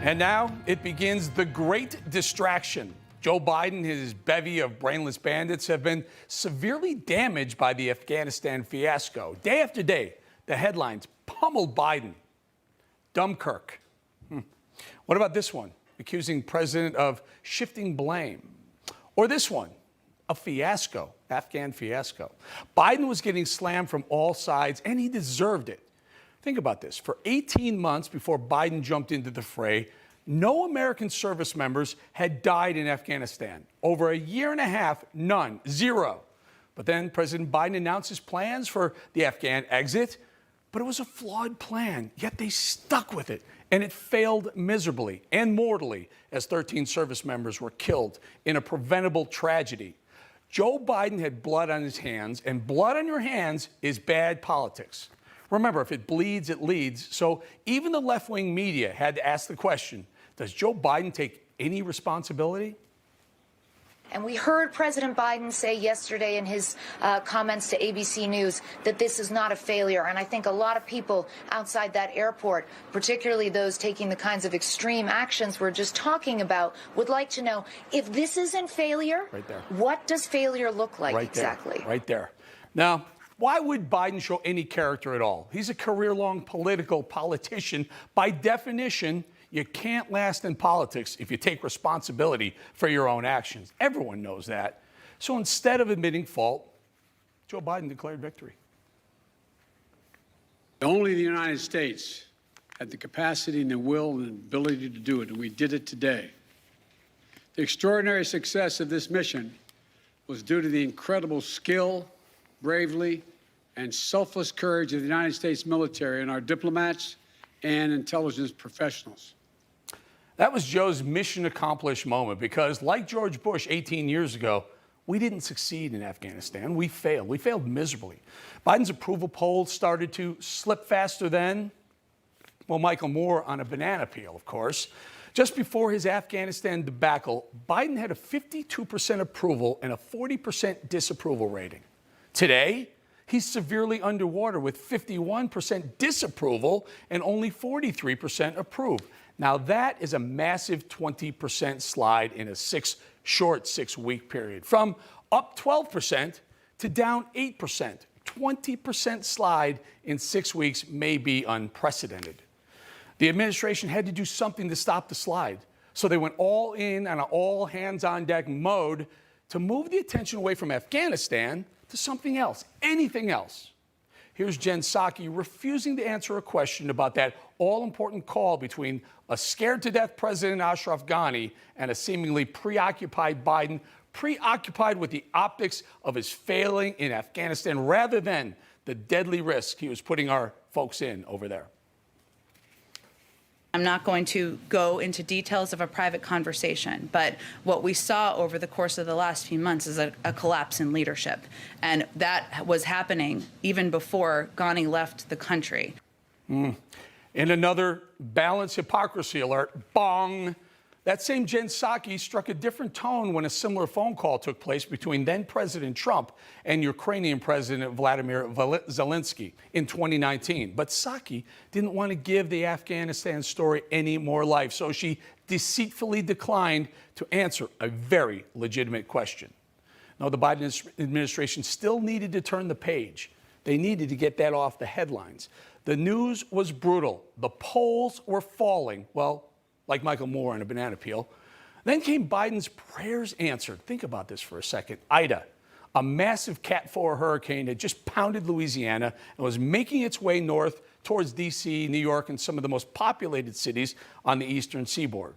And now it begins the great distraction. Joe Biden and his bevy of brainless bandits have been severely damaged by the Afghanistan fiasco. Day after day, the headlines pummeled Biden. Dunkirk. What about this one? Accusing president of shifting blame. Or this one, a fiasco, Afghan fiasco. Biden was getting slammed from all sides, and he deserved it. Think about this. For 18 months before Biden jumped into the fray, no American service members had died in Afghanistan. Over a year and a half, none, zero. But then President Biden announced his plans for the Afghan exit, but it was a flawed plan, yet they stuck with it. And it failed miserably and mortally as 13 service members were killed in a preventable tragedy. Joe Biden had blood on his hands, and blood on your hands is bad politics. Remember, if it bleeds, it leads. So even the left-wing media had to ask the question, does Joe Biden take any responsibility? And we heard President Biden say yesterday in his comments to ABC News that this is not a failure. And I think a lot of people outside that airport, particularly those taking the kinds of extreme actions we're just talking about, would like to know, if this isn't failure, right there, what does failure look like exactly? Right there. Now, why would Biden show any character at all? He's a career-long politician. By definition, you can't last in politics if you take responsibility for your own actions. Everyone knows that. So instead of admitting fault, Joe Biden declared victory. Only the United States had the capacity and the will and ability to do it, and we did it today. The extraordinary success of this mission was due to the incredible skill, bravery, and selfless courage of the United States military and our diplomats and intelligence professionals. That was Joe's mission accomplished moment because, like George Bush 18 years ago, we didn't succeed in Afghanistan. We failed. We failed miserably. Biden's approval polls started to slip faster than, well, Michael Moore on a banana peel, of course. Just before his Afghanistan debacle, Biden had a 52% approval and a 40% disapproval rating. Today, he's severely underwater with 51% disapproval and only 43% approve. Now, that is a massive 20% slide in a short six-week period, from up 12% to down 8%. 20% slide in 6 weeks may be unprecedented. The administration had to do something to stop the slide, so they went all in on an all-hands-on-deck mode to move the attention away from Afghanistan to something else, anything else. Here's Jen Psaki refusing to answer a question about that all-important call between a scared-to-death President Ashraf Ghani and a seemingly preoccupied Biden, preoccupied with the optics of his failing in Afghanistan rather than the deadly risk he was putting our folks in over there. I'm not going to go into details of a private conversation, but what we saw over the course of the last few months is a collapse in leadership. And that was happening even before Ghani left the country. In another balanced hypocrisy alert, bong. That same Jen Psaki struck a different tone when a similar phone call took place between then President Trump and Ukrainian President Vladimir Zelensky in 2019. But Psaki didn't want to give the Afghanistan story any more life, so she deceitfully declined to answer a very legitimate question. No, the Biden administration still needed to turn the page. They needed to get that off the headlines. The news was brutal. The polls were falling. Well, like Michael Moore on a banana peel. Then came Biden's prayers answered. Think about this for a second. Ida, a massive Cat 4 hurricane, had just pounded Louisiana and was making its way north towards D.C., New York, and some of the most populated cities on the eastern seaboard.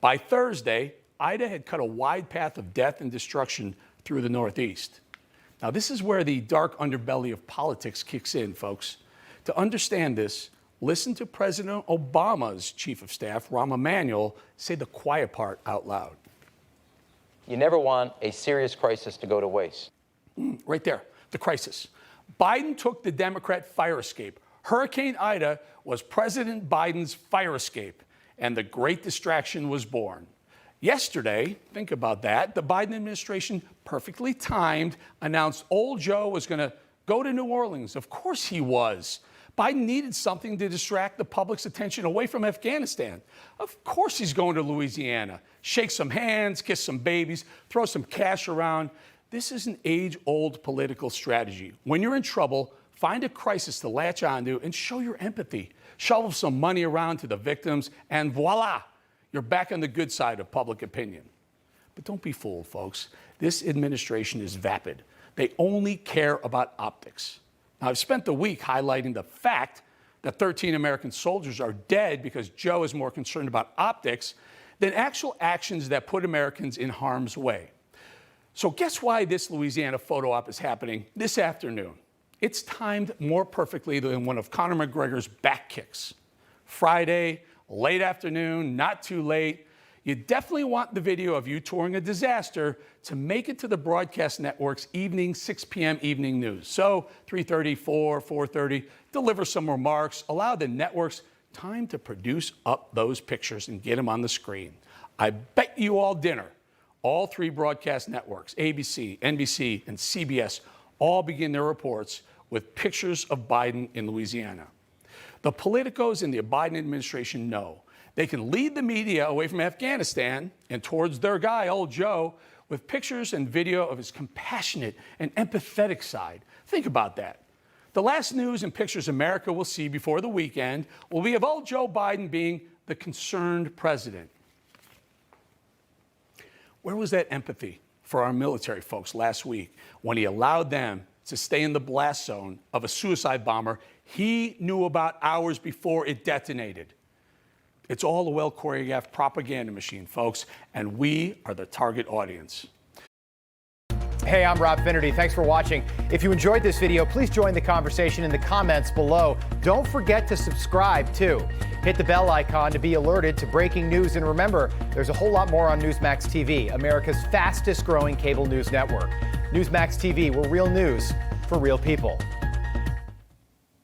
By Thursday, Ida had cut a wide path of death and destruction through the Northeast. Now, this is where the dark underbelly of politics kicks in, folks. To understand this, listen to President Obama's chief of staff, Rahm Emanuel, say the quiet part out loud. You never want a serious crisis to go to waste. Right there, the crisis. Biden took the Democrat fire escape. Hurricane Ida was President Biden's fire escape, and the great distraction was born. Yesterday, think about that, the Biden administration, perfectly timed, announced old Joe was going to go to New Orleans. Of course he was. Biden needed something to distract the public's attention away from Afghanistan. Of course he's going to Louisiana. Shake some hands, kiss some babies, throw some cash around. This is an age-old political strategy. When you're in trouble, find a crisis to latch onto and show your empathy. Shovel some money around to the victims, and voila, you're back on the good side of public opinion. But don't be fooled, folks. This administration is vapid. They only care about optics. Now, I've spent the week highlighting the fact that 13 American soldiers are dead because Joe is more concerned about optics than actual actions that put Americans in harm's way. So guess why this Louisiana photo op is happening this afternoon? It's timed more perfectly than one of Conor McGregor's back kicks. Friday, late afternoon, not too late. You definitely want the video of you touring a disaster to make it to the broadcast network's evening 6 p.m. evening news. So 3:30, 4:30, deliver some remarks, allow the networks time to produce up those pictures and get them on the screen. I bet you all dinner, all three broadcast networks, ABC, NBC, and CBS, all begin their reports with pictures of Biden in Louisiana. The politicos in the Biden administration know they can lead the media away from Afghanistan and towards their guy, old Joe, with pictures and video of his compassionate and empathetic side. Think about that. The last news and pictures America will see before the weekend will be of old Joe Biden being the concerned president. Where was that empathy for our military folks last week when he allowed them to stay in the blast zone of a suicide bomber he knew about hours before it detonated? It's all a well-choreographed propaganda machine, folks, and we are the target audience. Hey, I'm Rob Finnerty. Thanks for watching. If you enjoyed this video, please join the conversation in the comments below. Don't forget to subscribe, too. Hit the bell icon to be alerted to breaking news. And remember, there's a whole lot more on Newsmax TV, America's fastest-growing cable news network. Newsmax TV, where real news for real people.